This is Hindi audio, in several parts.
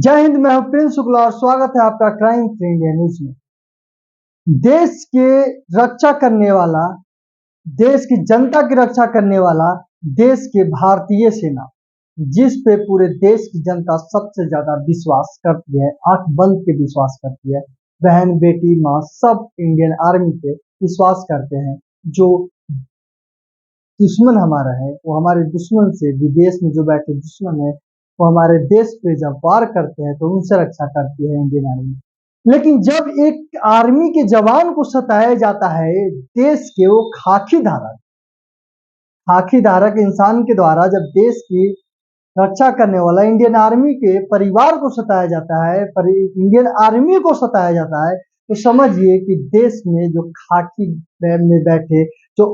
जय हिंद। मैं हूं प्रिंस शुक्ला और स्वागत है आपका क्राइम फ्री इंडिया न्यूज में। देश के रक्षा करने वाला, देश की जनता की रक्षा करने वाला देश के भारतीय सेना, जिस पे पूरे देश की जनता सबसे ज्यादा विश्वास करती है, आंख बंद के विश्वास करती है। बहन बेटी माँ सब इंडियन आर्मी पे विश्वास करते हैं। जो दुश्मन हमारा है वो हमारे दुश्मन से, विदेश में जो बैठे दुश्मन है वो हमारे देश पे जब वार करते हैं तो उनसे रक्षा करती है इंडियन आर्मी। लेकिन जब एक आर्मी के जवान को सताया जाता है देश के वो खाकी धारक इंसान के द्वारा, जब देश की रक्षा करने वाला इंडियन आर्मी के परिवार को सताया जाता है, इंडियन आर्मी को सताया जाता है, तो समझिए कि देश में जो खाकी में बैठे, जो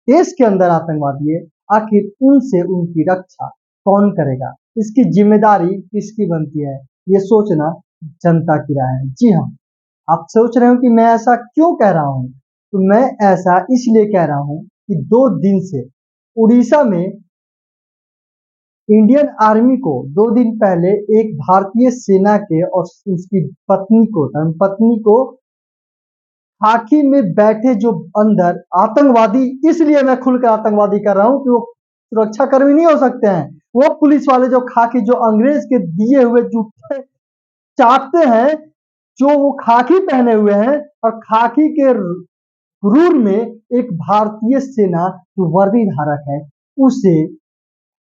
देश के अंदर आतंकवादी है, आखिर उनसे उनकी रक्षा कौन करेगा? इसकी जिम्मेदारी किसकी बनती है? ये सोचना जनता की राय है। जी हाँ, आप सोच रहे हो कि मैं ऐसा क्यों कह रहा हूँ, तो मैं ऐसा इसलिए कह रहा हूँ कि 2 दिन से उड़ीसा में इंडियन आर्मी को 2 दिन पहले एक भारतीय सेना के और उसकी धर्मपत्नी को खाकी में बैठे जो अंदर आतंकवादी, इसलिए मैं खुलकर आतंकवादी कर रहा हूं कि वो सुरक्षा कर्मी नहीं हो सकते हैं, वो पुलिस वाले जो खाकी, जो अंग्रेज के दिए हुए जूते चाटते हैं, जो वो खाकी पहने हुए हैं और खाकी के क्रूर में एक भारतीय सेना जो वर्दी धारक है उसे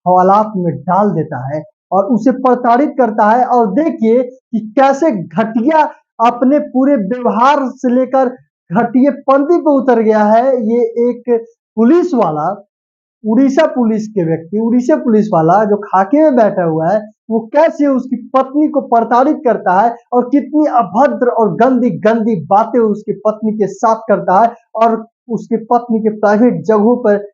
हवालात में डाल देता है और उसे प्रताड़ित करता है। और देखिए कि कैसे घटिया अपने पूरे व्यवहार से लेकर घटिया पंथी पे उतर गया है ये एक पुलिस वाला, उड़ीसा पुलिस वाला जो खाके में बैठा हुआ है, वो कैसे उसकी पत्नी को प्रताड़ित करता है और कितनी अभद्र और गंदी गंदी बातें उसकी पत्नी के साथ करता है और उसकी पत्नी के प्राइवेट जगहों पर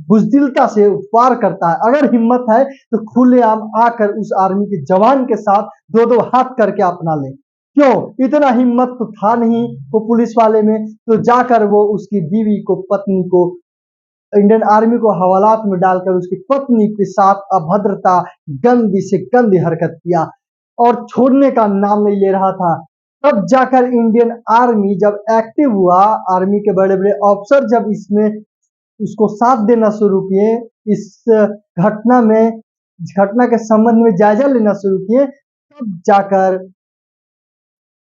बुजदिलता से वार करता है। अगर हिम्मत है तो खुलेआम आकर उस आर्मी के जवान के साथ 2-2 हाथ करके अपना ले। क्यों? इतना हिम्मत तो था नहीं वो पुलिस वाले में, तो जाकर वो उसकी बीवी को, पत्नी को, इंडियन आर्मी को हवालात में डालकर उसकी पत्नी के साथ अभद्रता, गंदी से गंदी हरकत किया और छोड़ने का नाम नहीं ले रहा था। तब जाकर इंडियन आर्मी जब एक्टिव हुआ, आर्मी के बड़े बड़े ऑफिसर जब इसमें उसको साथ देना शुरू किए, इस घटना के संबंध में जायजा लेना शुरू किए, तब जाकर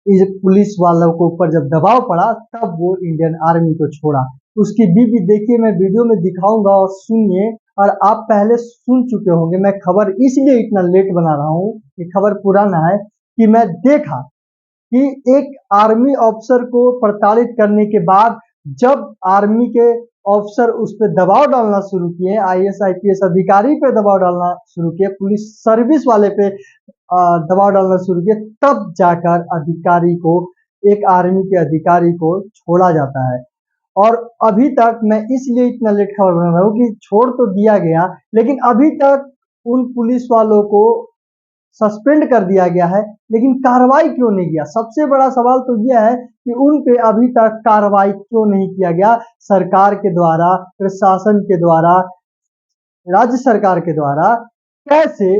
इस पुलिस वालों के ऊपर जब दबाव पड़ा तब वो इंडियन आर्मी को छोड़ा। उसकी बीवी, देखिए मैं वीडियो में दिखाऊंगा और सुनिए, और आप पहले सुन चुके होंगे। मैं खबर इसलिए इतना लेट बना रहा हूँ, ये खबर पुराना है, कि मैं देखा कि एक आर्मी ऑफिसर को प्रताड़ित करने के बाद जब आर्मी के ऑफिसर उस पर दबाव डालना शुरू किए, IAS IPS अधिकारी पे दबाव डालना शुरू किए, पुलिस सर्विस वाले पे दबाव डालना शुरू किए, तब जाकर अधिकारी को, एक आर्मी के अधिकारी को छोड़ा जाता है। और अभी तक मैं इसलिए इतना लेट खबर बना रहा हूँ कि छोड़ तो दिया गया, लेकिन अभी तक उन पुलिस वालों को सस्पेंड कर दिया गया है, लेकिन कार्रवाई क्यों नहीं किया? सबसे बड़ा सवाल तो यह है कि उन पे अभी तक कार्रवाई क्यों नहीं किया गया? सरकार के द्वारा, प्रशासन के द्वारा, राज्य सरकार के द्वारा कैसे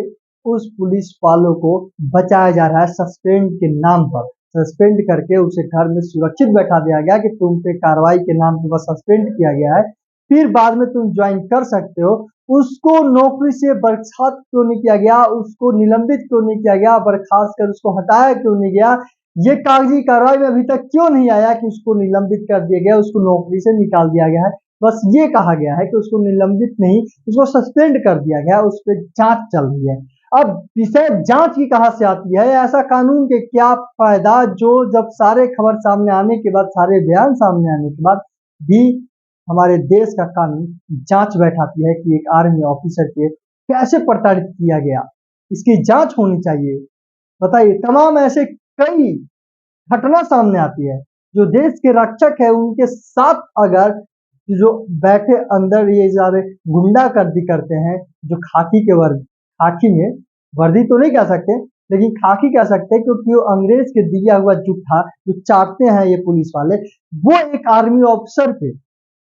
उस पुलिस वालों को बचाया जा रहा है सस्पेंड के नाम पर? सस्पेंड करके उसे घर में सुरक्षित बैठा दिया गया कि तुम पे कार्रवाई के नाम पर बस सस्पेंड किया गया है, फिर बाद में तुम ज्वाइन कर सकते हो। उसको नौकरी से बर्खास्त क्यों नहीं किया गया? उसको निलंबित क्यों नहीं किया गया? बर्खास्त कर उसको हटाया क्यों नहीं गया? ये कागजी कार्रवाई में अभी तक क्यों नहीं आया कि उसको निलंबित कर दिया गया, उसको नौकरी से निकाल दिया गया है? बस ये कहा गया है कि उसको निलंबित नहीं, उसको सस्पेंड कर दिया गया, उस पर जांच चल रही है। अब विषय जांच की कहां से आती है? ऐसा कानून के क्या फायदा जो जब सारे खबर सामने आने के बाद, सारे बयान सामने आने के बाद भी हमारे देश का कानून जांच बैठाती है कि एक आर्मी ऑफिसर के कैसे प्रताड़ित किया गया? इसकी जांच होनी चाहिए। बताइए, तमाम ऐसे कई घटना सामने आती है जो देश के रक्षक है उनके साथ अगर जो बैठे अंदर ये सारे गुंडागर्दी करते हैं, जो खाकी में, वर्दी तो नहीं कह सकते लेकिन खाकी कह सकते हैं, क्योंकि वो अंग्रेज के दिया हुआ जूठा जो चाटते हैं ये पुलिस वाले, वो एक आर्मी ऑफिसर पे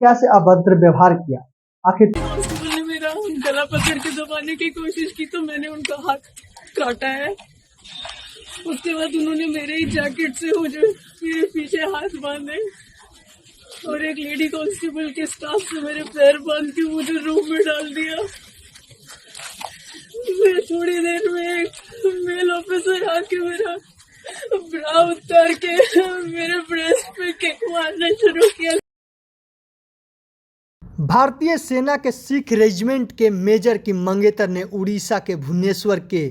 कैसे अभद्र व्यवहार किया? आखिर मेरा गला पकड़ के दबाने की कोशिश की तो मैंने उनका हाथ काटा है उसके बाद उन्होंने मेरे ही जैकेट से मुझे मेरे पीछे हाथ बांधे और एक लेडी कांस्टेबल के स्टाफ से मेरे पैर बांध के मुझे रूम में डाल दिया। फिर थोड़ी देर में एक मेल ऑफिसर आके मेरा ब्रा उतार के मेरे ब्रेस्ट पे किक मारना शुरू किया। भारतीय सेना के सिख रेजिमेंट के मेजर की मंगेतर ने उड़ीसा के भुवनेश्वर के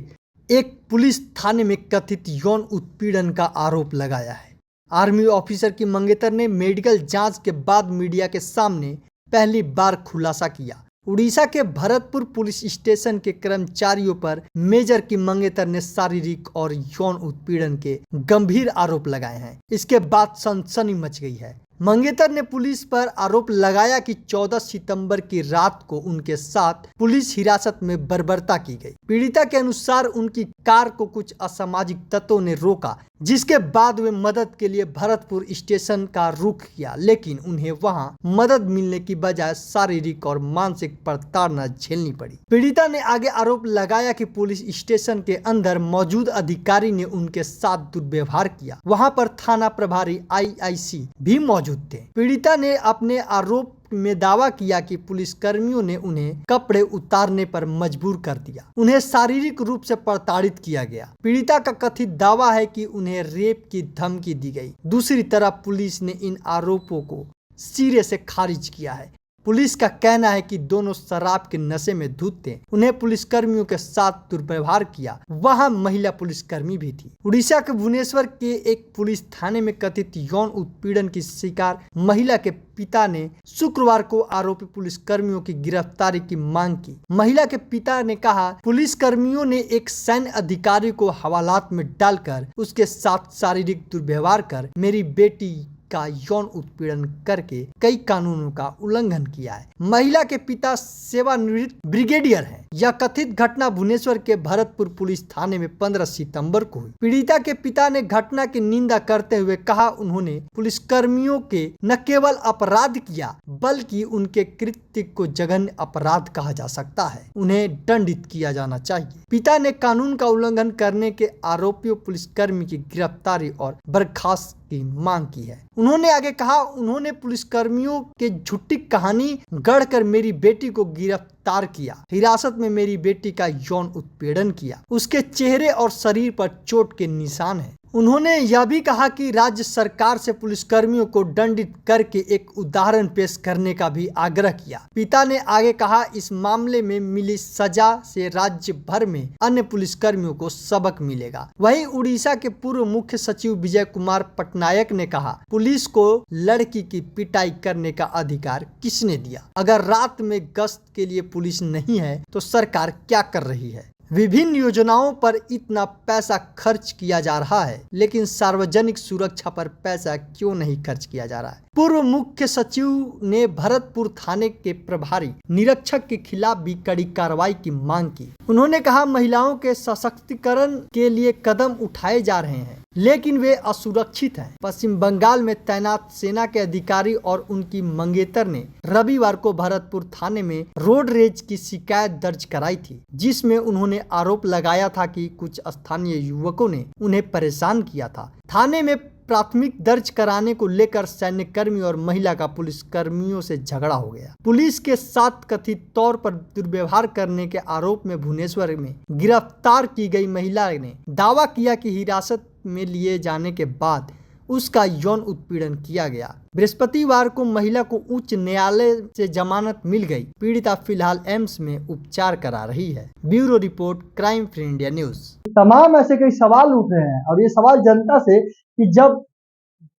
एक पुलिस थाने में कथित यौन उत्पीड़न का आरोप लगाया है। आर्मी ऑफिसर की मंगेतर ने मेडिकल जांच के बाद मीडिया के सामने पहली बार खुलासा किया। उड़ीसा के भरतपुर पुलिस स्टेशन के कर्मचारियों पर मेजर की मंगेतर ने शारीरिक और यौन उत्पीड़न के गंभीर आरोप लगाए हैं। इसके बाद सनसनी मच गई है। मंगेतर ने पुलिस पर आरोप लगाया कि 14 सितंबर की रात को उनके साथ पुलिस हिरासत में बर्बरता की गई। पीड़िता के अनुसार उनकी कार को कुछ असामाजिक तत्वों ने रोका, जिसके बाद वे मदद के लिए भरतपुर स्टेशन का रुख किया, लेकिन उन्हें वहां मदद मिलने की बजाय शारीरिक और मानसिक प्रताड़ना झेलनी पड़ी। पीड़िता ने आगे आरोप लगाया कि पुलिस स्टेशन के अंदर मौजूद अधिकारी ने उनके साथ दुर्व्यवहार किया। वहां पर थाना प्रभारी आईआईसी भी मौजूद थे। पीड़िता ने अपने आरोप में दावा किया कि पुलिसकर्मियों ने उन्हें कपड़े उतारने पर मजबूर कर दिया। उन्हें शारीरिक रूप से प्रताड़ित किया गया। पीड़िता का कथित दावा है कि उन्हें रेप की धमकी दी गई। दूसरी तरफ पुलिस ने इन आरोपों को सिरे से खारिज किया है। पुलिस का कहना है कि दोनों शराब के नशे में धुत थे। उन्हें पुलिसकर्मियों के साथ दुर्व्यवहार किया। वहां महिला पुलिसकर्मी भी थी। उड़ीसा के भुवनेश्वर के एक पुलिस थाने में कथित यौन उत्पीड़न की शिकार महिला के पिता ने शुक्रवार को आरोपी पुलिसकर्मियों की गिरफ्तारी की मांग की। महिला के पिता ने कहा, पुलिसकर्मियों ने एक सैन्य अधिकारी को हवालात में डालकर उसके साथ शारीरिक दुर्व्यवहार कर मेरी बेटी का यौन उत्पीड़न करके कई कानूनों का उल्लंघन किया है। महिला के पिता सेवानिवृत्त ब्रिगेडियर हैं। यह कथित घटना भुवनेश्वर के भरतपुर पुलिस थाने में 15 सितंबर को हुई। पीड़िता के पिता ने घटना की निंदा करते हुए कहा, उन्होंने पुलिसकर्मियों के न केवल अपराध किया बल्कि उनके कृत्य को जघन्य अपराध कहा जा सकता है। उन्हें दंडित किया जाना चाहिए। पिता ने कानून का उल्लंघन करने के आरोपियों पुलिसकर्मी की गिरफ्तारी और बर्खास्त की मांग की है। उन्होंने आगे कहा, उन्होंने पुलिसकर्मियों के झूठी कहानी गढ़कर मेरी बेटी को गिरफ्तार किया, हिरासत में मेरी बेटी का यौन उत्पीड़न किया। उसके चेहरे और शरीर पर चोट के निशान हैं। उन्होंने यह भी कहा कि राज्य सरकार से पुलिसकर्मियों को दंडित करके एक उदाहरण पेश करने का भी आग्रह किया। पिता ने आगे कहा, इस मामले में मिली सजा से राज्य भर में अन्य पुलिसकर्मियों को सबक मिलेगा। वहीं उड़ीसा के पूर्व मुख्य सचिव विजय कुमार पटनायक ने कहा, पुलिस को लड़की की पिटाई करने का अधिकार किसने दिया? अगर रात में गश्त के लिए पुलिस नहीं है तो सरकार क्या कर रही है? विभिन्न योजनाओं पर इतना पैसा खर्च किया जा रहा है, लेकिन सार्वजनिक सुरक्षा पर पैसा क्यों नहीं खर्च किया जा रहा है? पूर्व मुख्य सचिव ने भरतपुर थाने के प्रभारी निरीक्षक के खिलाफ भी कड़ी कार्रवाई की मांग की। उन्होंने कहा, महिलाओं के सशक्तिकरण के लिए कदम उठाए जा रहे हैं, लेकिन वे असुरक्षित हैं। पश्चिम बंगाल में तैनात सेना के अधिकारी और उनकी मंगेतर ने रविवार को भरतपुर थाने में रोड रेज की शिकायत दर्ज कराई थी, जिसमें उन्होंने आरोप लगाया था कि कुछ स्थानीय युवकों ने उन्हें परेशान किया था। थाने में प्राथमिक दर्ज कराने को लेकर सैन्य कर्मी और महिला का पुलिस कर्मियों से झगड़ा हो गया। पुलिस के साथ कथित तौर पर दुर्व्यवहार करने के आरोप में भुवनेश्वर में गिरफ्तार की गई महिला ने दावा किया कि हिरासत में लिए जाने के बाद उसका यौन उत्पीड़न किया गया। बृहस्पतिवार को महिला को उच्च न्यायालय से जमानत मिल गई। पीड़िता फिलहाल एम्स में उपचार करा रही है। Bureau report, crime free India news. तमाम ऐसे कई सवाल उठ रहे हैं और ये सवाल जनता से कि जब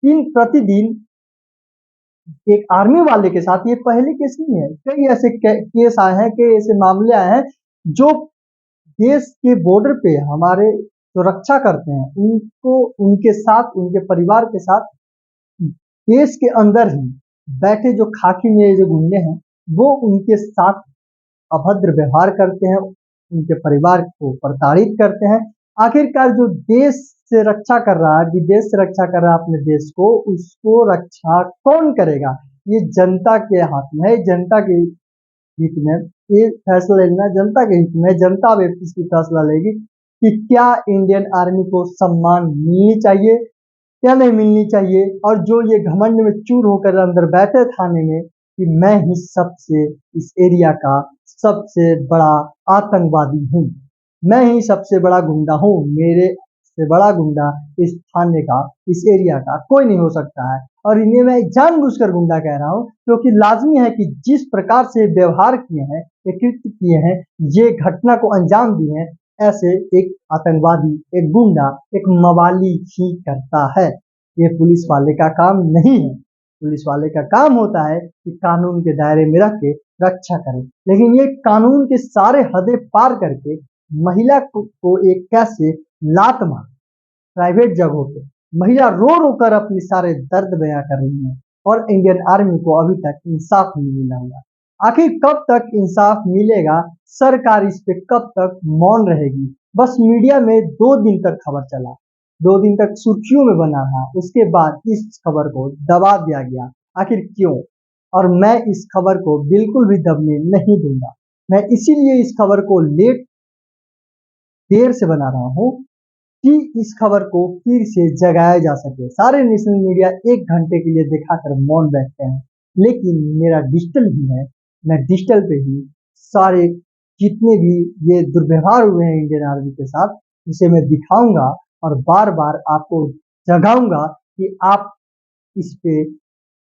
दिन प्रतिदिन एक आर्मी वाले के साथ, ये पहले केस नहीं है, कई ऐसे केस आए हैं, कई ऐसे मामले आए हैं जो देश के बॉर्डर पे हमारे सुरक्षा करते हैं, उनको उनके साथ, उनके परिवार के साथ देश के अंदर ही बैठे जो खाकी में जो गुंडे हैं, वो उनके साथ अभद्र व्यवहार करते हैं, उनके परिवार को प्रताड़ित करते हैं। आखिरकार जो देश से रक्षा कर रहा है, विदेश से रक्षा कर रहा है अपने देश को, उसको रक्षा कौन करेगा? ये जनता के हाथ में है। जनता के हित में ये फैसला लेना जनता के हित में, जनता अब इसकी फैसला लेगी। कि क्या इंडियन आर्मी को सम्मान मिलनी चाहिए, क्या नहीं मिलनी चाहिए, और जो ये घमंड में चूर होकर अंदर बैठे थाने में कि मैं ही सबसे इस एरिया का सबसे बड़ा आतंकवादी हूँ, मैं ही सबसे बड़ा गुंडा हूँ, मेरे से बड़ा गुंडा इस थाने का, इस एरिया का कोई नहीं हो सकता है। और इन्हें मैं जानबूझकर गुंडा कह रहा हूँ क्योंकि लाजमी है कि जिस प्रकार से व्यवहार किए हैं, ये कृत्य किए हैं, ये घटना को अंजाम दिए हैं, ऐसे एक आतंकवादी, एक गुंडा, एक मवाली ही करता है। ये पुलिस वाले का काम नहीं है। पुलिस वाले का काम होता है कि कानून के दायरे में रख के रक्षा करे, लेकिन ये कानून के सारे हदें पार करके महिला को एक कैसे लात मार प्राइवेट जगहों पे महिला रो रो कर अपनी सारे दर्द बयां कर रही है, और इंडियन आर्मी को अभी तक इंसाफ नहीं मिला हुआ। आखिर कब तक इंसाफ मिलेगा? सरकार इस पे कब तक मौन रहेगी? बस मीडिया में 2 दिन तक खबर चला, 2 दिन तक सुर्खियों में बना रहा, उसके बाद इस खबर को दबा दिया गया। आखिर क्यों? और मैं इस खबर को बिल्कुल भी दबने नहीं दूंगा। मैं इसीलिए इस खबर को देर से बना रहा हूँ कि इस खबर को फिर से जगाया जा सके। सारे नेशनल मीडिया 1 घंटे के लिए दिखाकर मौन बैठते हैं, लेकिन मेरा डिजिटल भी है, मैं डिजिटल पे ही सारे जितने भी ये दुर्व्यवहार हुए हैं इंडियन आर्मी के साथ, उसे मैं दिखाऊंगा और बार बार आपको जगाऊंगा कि आप इस पे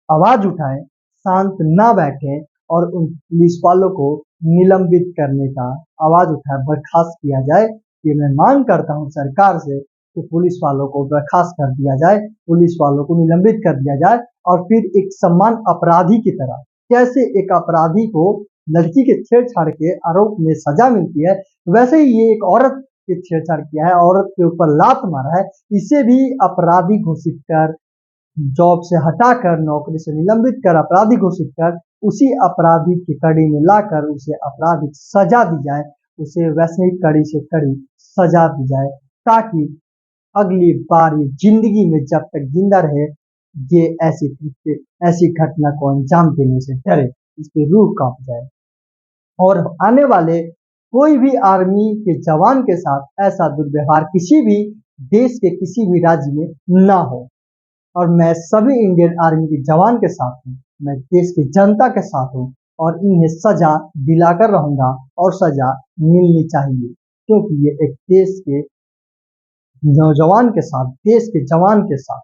आवाज उठाएं, शांत ना बैठें और उन पुलिस वालों को निलंबित करने का आवाज उठाए, बर्खास्त किया जाए। ये मैं मांग करता हूँ सरकार से कि पुलिस वालों को बर्खास्त कर दिया जाए, पुलिस वालों को निलंबित कर दिया जाए, और फिर एक समान अपराधी की तरह, कैसे एक अपराधी को लड़की के छेड़छाड़ के आरोप में सजा मिलती है, वैसे ही ये एक औरत के छेड़छाड़ किया है, औरत के ऊपर लात मारा है, इसे भी अपराधी घोषित कर, जॉब से हटाकर, नौकरी से निलंबित कर, अपराधी घोषित कर, उसी अपराधी की कड़ी में लाकर उसे आपराधिक सजा दी जाए, उसे वैसे ही कड़ी से कड़ी सजा दी जाए, ताकि अगली बार ये जिंदगी में जब तक जिंदा रहे ये ऐसी घटना को अंजाम देने से डरे, इसकी रूह कांप जाए, और आने वाले कोई भी आर्मी के जवान के साथ ऐसा दुर्व्यवहार किसी भी देश के किसी भी राज्य में ना हो। और मैं सभी इंडियन आर्मी के जवान के साथ हूँ, मैं देश की जनता के साथ हूँ, और इन्हें सजा दिलाकर रहूंगा, और सजा मिलनी चाहिए, क्योंकि ये एक देश के नौजवान के साथ, देश के जवान के साथ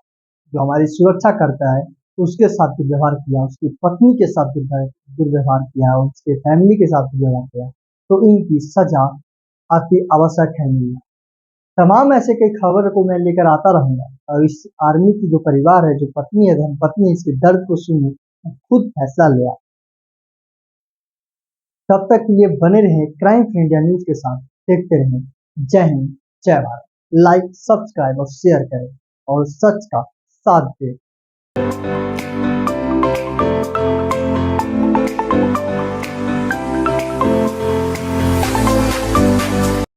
जो हमारी सुरक्षा करता है, उसके साथ दुर्व्यवहार किया, उसकी पत्नी के साथ दुर्व्यवहार किया, उसके फैमिली के साथ दुर्व्यवहार किया, तो इनकी सजा अति आवश्यक है मिलना। तमाम ऐसे कई खबर को मैं लेकर आता रहूंगा, और इस आर्मी की जो परिवार है, जो पत्नी है, धर्मपत्नी है, इसके दर्द को सुने, खुद फैसला लिया। तब तक के लिए बने रहे क्राइम फ्री इंडिया न्यूज के साथ, देखते रहें। जय हिंद, जय भारत। लाइक, सब्सक्राइब और शेयर करें, और सच का साथ दें।